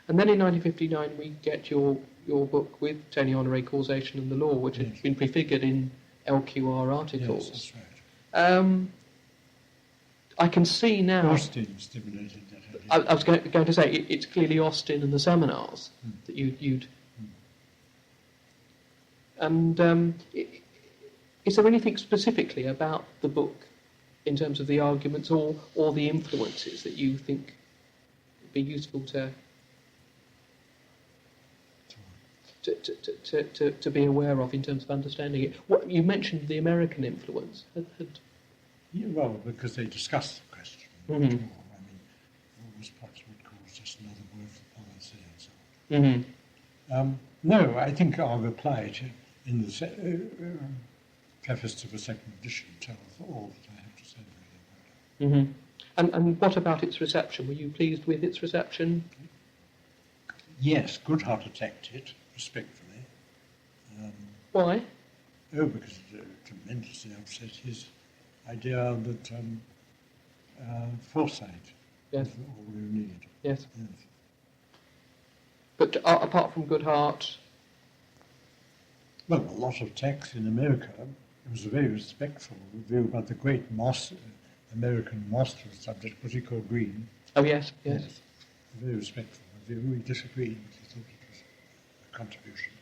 And then in 1959 we get your book with Tony Honoré, Causation and the Law, which has been prefigured in LQR articles. Yes, that's right. I can see now... Austin stimulated that idea. I was going to say, it's clearly Austin and the seminars that you'd... And is there anything specifically about the book in terms of the arguments or the influences that you think would be useful to be aware of in terms of understanding it? What, you mentioned the American influence. Yeah, well, because they discussed the question much more. I mean, what was Potts would call just another word for policy and so on. No, I think our reply in the preface to the second edition tells all that I have to say really about it. And what about its reception? Were you pleased with its reception? Yes, Goodhart attacked it respectfully. Why? Oh, because it tremendously upset his idea that foresight is all you need. Yes. But apart from Goodhart... Well, a lot of texts in America, it was a very respectful review about the great American master of the subject, what he called Green. Oh, yes. A very respectful review. We disagreed, but he thought it was a contribution.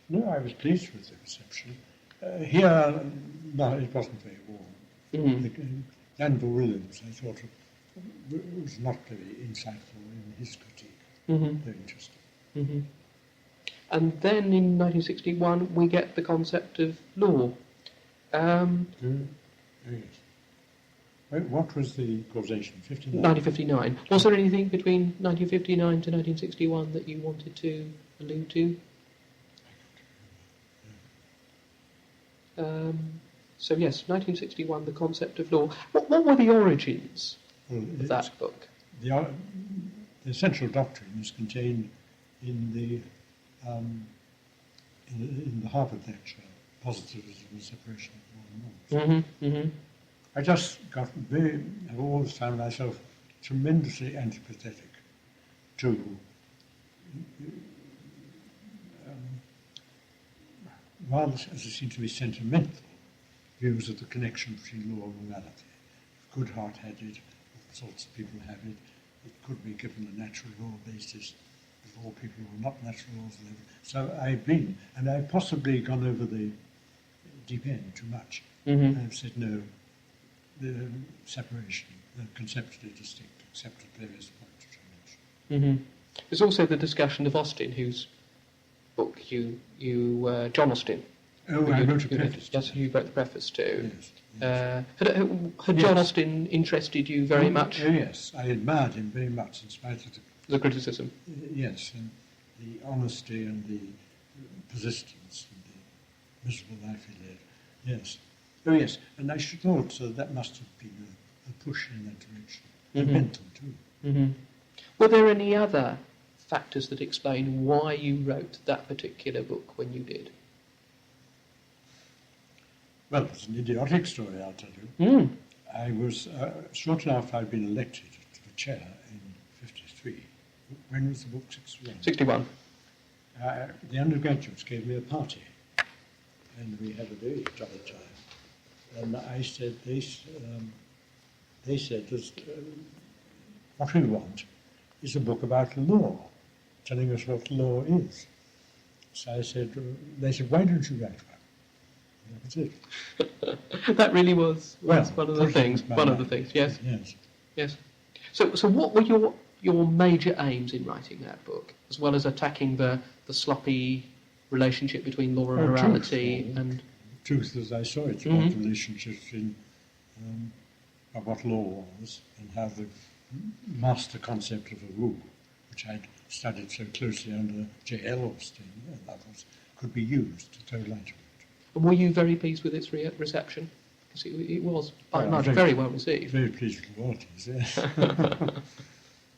No, I was pleased with the reception. Here, no, it wasn't very warm. Danville Williams, I thought, was not very insightful in his critique. Very interesting. And then in 1961 we get the concept of law. Yes. What was the causation? 59? 1959. Was there anything between 1959 to 1961 that you wanted to allude to? So yes, 1961, the concept of law. What were the origins of that book? The essential doctrine is contained in the Harvard lecture, Positivism and Separation of Law and Norms. I just I've always found myself tremendously antipathetic to rather, as it seemed to be, sentimental views of the connection between law and morality. If Goodhart had it, all sorts of people have it, it could be given a natural law basis. If all people were not natural laws. So I've possibly gone over the deep end too much. I've said no, the separation, they're conceptually distinct, except at various points which I mentioned. There's also the discussion of Austin, whose book John Austin. Oh, I wrote a preface. Yes, you wrote the preface to. Yes. Had John Austin interested you very much? Oh, yes, I admired him very much in spite of the criticism. Yes, and the honesty and the persistence and the miserable life he led. Yes. Oh, yes, and I should thought that must have been a push in that direction. And Bentham too. Were there any other factors that explain why you wrote that particular book when you did? Well, it's an idiotic story, I'll tell you. I was, shortly after I'd been elected to the chair in 53. When was the book? 61? 61. The undergraduates gave me a party, and we had a very jolly time. And I said, they said, what we want is a book about law, telling us what law is. So I said, they said, why don't you write one? And that was it. That really was one of the things. Yes. So what were your major aims in writing that book, as well as attacking the sloppy relationship between law and morality and truth as I saw it, about relationships in what law was and how the master concept of a rule, which I'd studied so closely under H.L.A. and others, could be used to throw light on it. And were you very pleased with its reception? Because it was, by and large, very well received. Very pleased with the royalties, yes.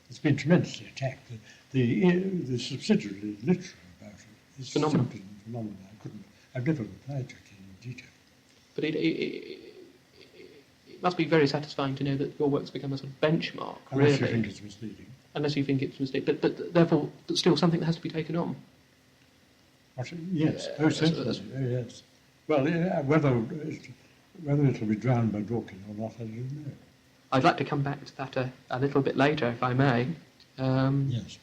It's been tremendously attacked. The subsidiary literature about it is phenomenal. I've never replied to it in detail. But it must be very satisfying to know that your work's become a sort of benchmark, really. Unless you think it's misleading. unless you think it's a mistake. But therefore, but still something that has to be taken on. Yes, certainly. Yes. Well, whether it'll be drowned by Dworkin or not, I don't know. I'd like to come back to that a little bit later, if I may. Yes.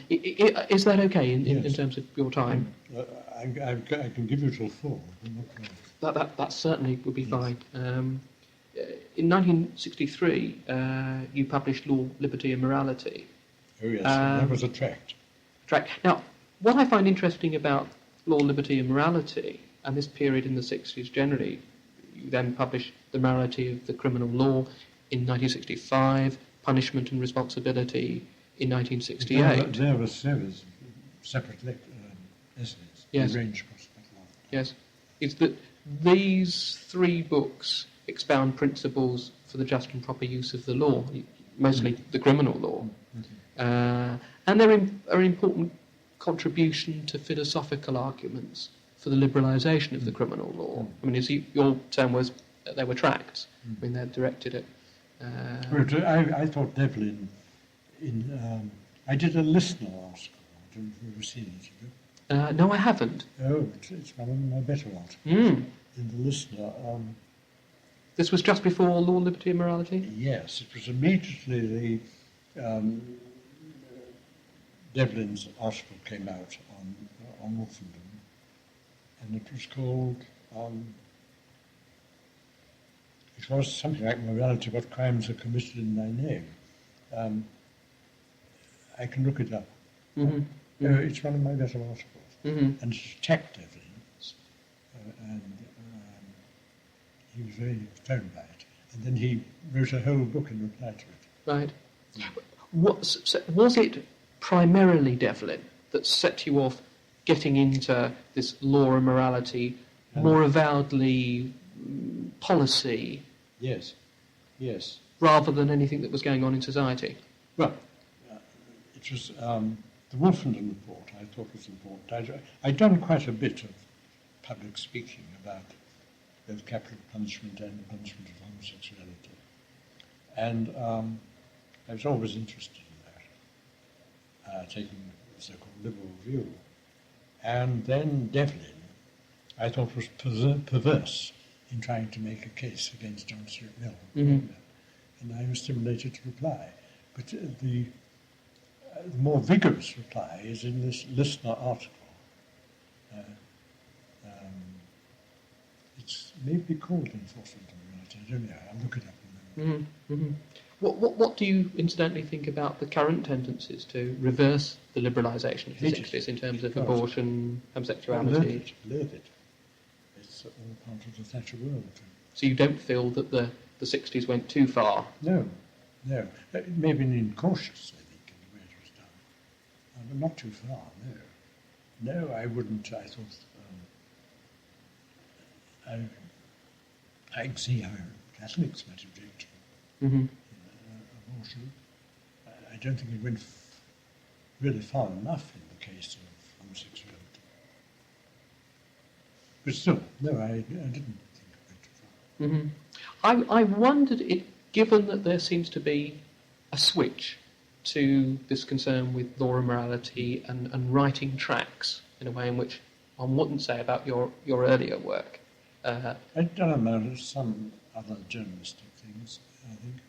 Is that okay in Yes. terms of your time? I can give you till 4. That certainly would be fine. In 1963, you published Law, Liberty and Morality. Oh yes, that was a tract. Now, what I find interesting about Law, Liberty and Morality, and this period in the 60s generally, you then published The Morality of the Criminal Law in 1965, Punishment and Responsibility in 1968. There was separate essays. Yes. Arranged across quite a lot. Yes. Is that these 3 books expound principles for the just and proper use of the law, mostly the criminal law. And they're an important contribution to philosophical arguments for the liberalisation of the criminal law. I mean, your term was they were tracts. I mean, they're directed at... I thought Devlin, I did a listener article. I don't know if you've ever seen it. No, I haven't. Oh, it's one of my better articles. In the listener. This was just before Law, Liberty and Morality? Yes, it was immediately Devlin's article came out on Wolfendom, and it was called, it was something like Morality, What Crimes Are Committed in Thy Name. I can look it up. It's one of my better articles, and it's attacked Devlin's, and he was very thrown by it. And then he wrote a whole book in reply to it. Right. Was it primarily Devlin that set you off getting into this law and morality, more avowedly policy? Yes. Yes. Rather than anything that was going on in society? Well, it was the Wolfenden report I thought was important. I'd done quite a bit of public speaking about both capital punishment and the punishment of homosexuality. And I was always interested in that, taking the so-called liberal view. And then Devlin, I thought, was perverse in trying to make a case against John Stuart Mill. And I was stimulated to reply. But the more vigorous reply is in this listener article. It's maybe called Enforcement of Morality. I don't know. I'll look it up in a moment. What do you incidentally think about the current tendencies to reverse the liberalisation of the 60s in terms of abortion, homosexuality? Learn it. It's all part of the Thatcher world. So you don't feel that the 60s went too far? No. It may have been incautious, I think, in the way it was done. But not too far, no. No, I wouldn't. I thought... I can see how Catholics might object to abortion. I don't think it went really far enough in the case of homosexuality. But still, no, I didn't think it went too far. I wondered, given that there seems to be a switch to this concern with law and morality and writing tracts in a way in which one wouldn't say about your earlier work. I've done amount of some other journalistic things, I think.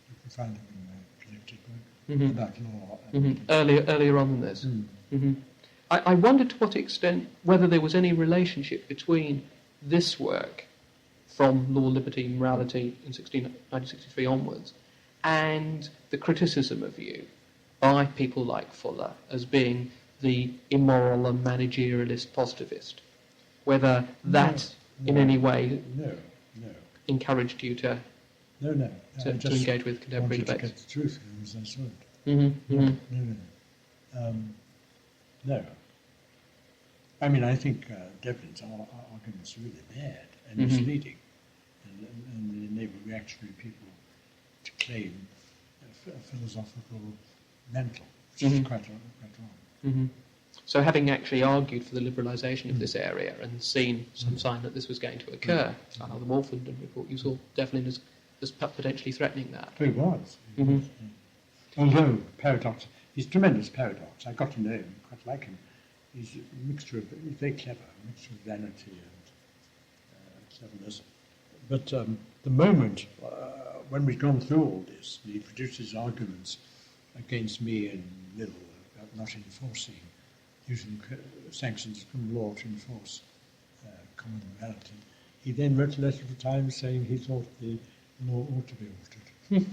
You can find them in my collected work about law. Earlier on than this. I wondered to what extent, whether there was any relationship between this work from Law, Liberty and Morality in 1963 onwards and the criticism of you by people like Fuller as being the immoral and managerialist positivist. Whether that in any way encouraged you to engage with contemporary debates. To get the truth as I saw it. No. I mean, I think Devlin's arguments are really bad and misleading, and enable reactionary people to claim a philosophical mantle, which is quite wrong. So having actually argued for the liberalisation of this area and seen some sign that this was going to occur, the Wolfenden report, you saw Devlin as potentially threatening that. He was. Although paradox, he's a tremendous paradox. I got to know him, quite like him. He's a mixture of, he's very clever, a mixture of vanity and cleverness. But the moment when we'd gone through all this, he produced his arguments against me and Mill about not enforcing, using sanctions of criminal law to enforce common morality. He then wrote a letter to the Times saying he thought the law ought to be altered.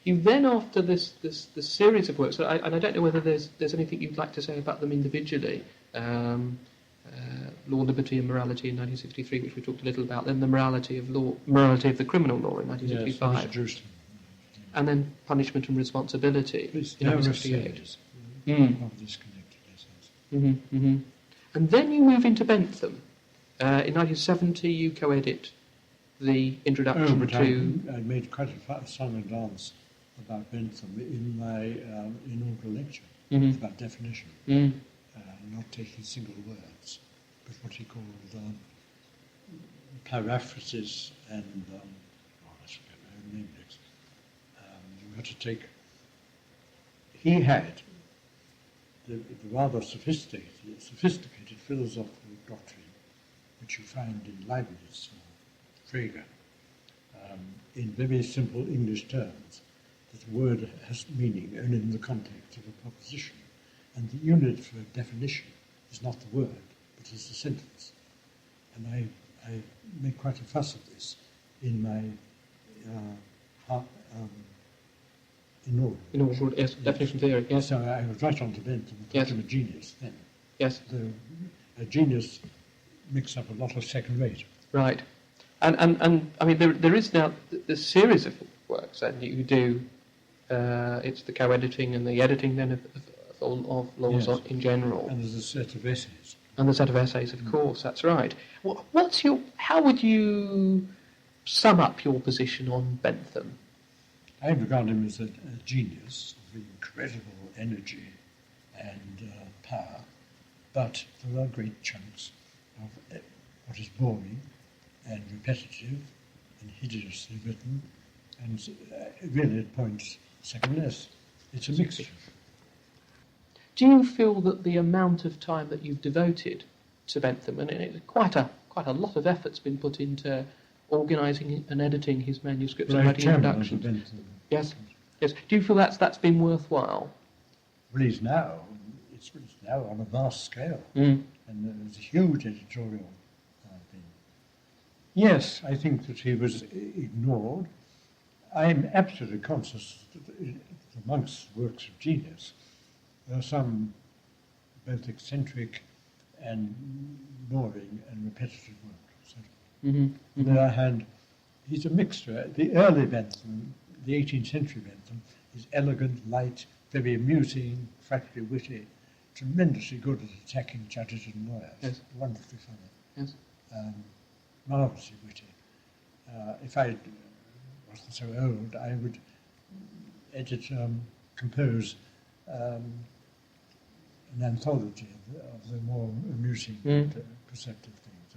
You then, after this series of works, and I don't know whether there's anything you'd like to say about them individually, Law, Liberty and Morality in 1963, which we talked a little about, then the morality of the criminal law in 1965, Yes, and then Punishment and Responsibility in 1968. Disconnected, yes. And then you move into Bentham. In 1970, you co-edit the introduction to... I made quite a song and dance about Bentham in my inaugural lecture about definition, not taking single words, but what he called paraphrases and I forget my own name next. You had to take. He had the rather sophisticated philosophical doctrine which you find in Leibniz or Frege, in very simple English terms, that a word has meaning only in the context of a proposition, and the unit for definition is not the word, but is the sentence. And I made quite a fuss of this in my inaugural definition theory, yes. So I was right on to Bentham and thought him a genius then. Yes. A genius mix up a lot of second rate. Right. And I mean, there is now this series of works that you do. It's the co-editing and the editing then of laws in general. And there's a set of essays. And the set of essays, of course, that's right. How would you sum up your position on Bentham? I regard him as a genius of incredible energy and power, but there are great chunks of what is boring and repetitive and hideously written, and really at points secondless. It's a mixture. Do you feel that the amount of time that you've devoted to Bentham, and quite a lot of effort's been put into organising and editing his manuscripts and writing introductions? Yes. Do you feel that's been worthwhile? Well, it's now on a vast scale, and there's a huge editorial thing. Yes, I think that he was ignored. I am absolutely conscious that amongst works of genius, there are some both eccentric and boring and repetitive work. On the other hand, he's a mixture. The early Bentham, the 18th century Bentham, is elegant, light, very amusing, frightfully witty, tremendously good at attacking judges and lawyers. Yes. Wonderfully funny. Yes. Marvellously witty. If I wasn't so old, I would compose an anthology of the more amusing and perceptive things.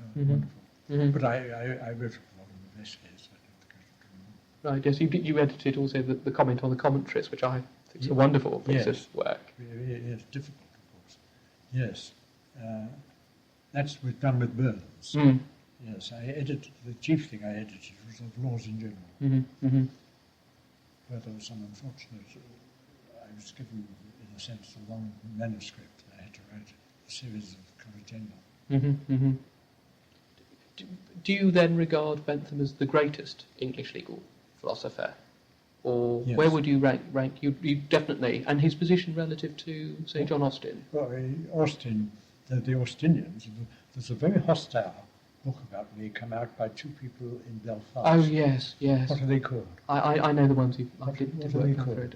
Wonderful. But I wrote a lot of essays. I don't think I should do more. Right, yes, you edited also the comment on the commentaries, which I think is a wonderful piece of work. Yes, difficult, of course. Yes. That's done with Burns. Yes, the chief thing I edited was of laws in general. Where there was some unfortunate, I was given, in a sense, a long manuscript. I had to write a series of corrigendum. Do you then regard Bentham as the greatest English legal philosopher? Or where would you rank? You definitely, and his position relative to, say, John Austin? Well, Austin, the Austinians, there's a very hostile book about me come out by two people in Belfast. Oh, yes. What are they called? I know the ones you did what are they work called?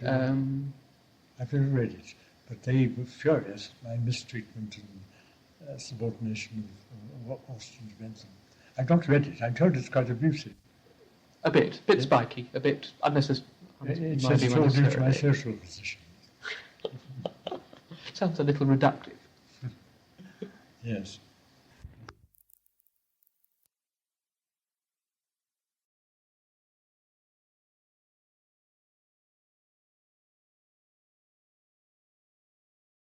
I've never read it, but they were furious at my mistreatment and subordination of Austin to Bentham. I've not read it. I'm told it's quite abusive. A bit spiky, a bit unnecessary. It says it's all due to my social position. Sounds a little reductive. Yes.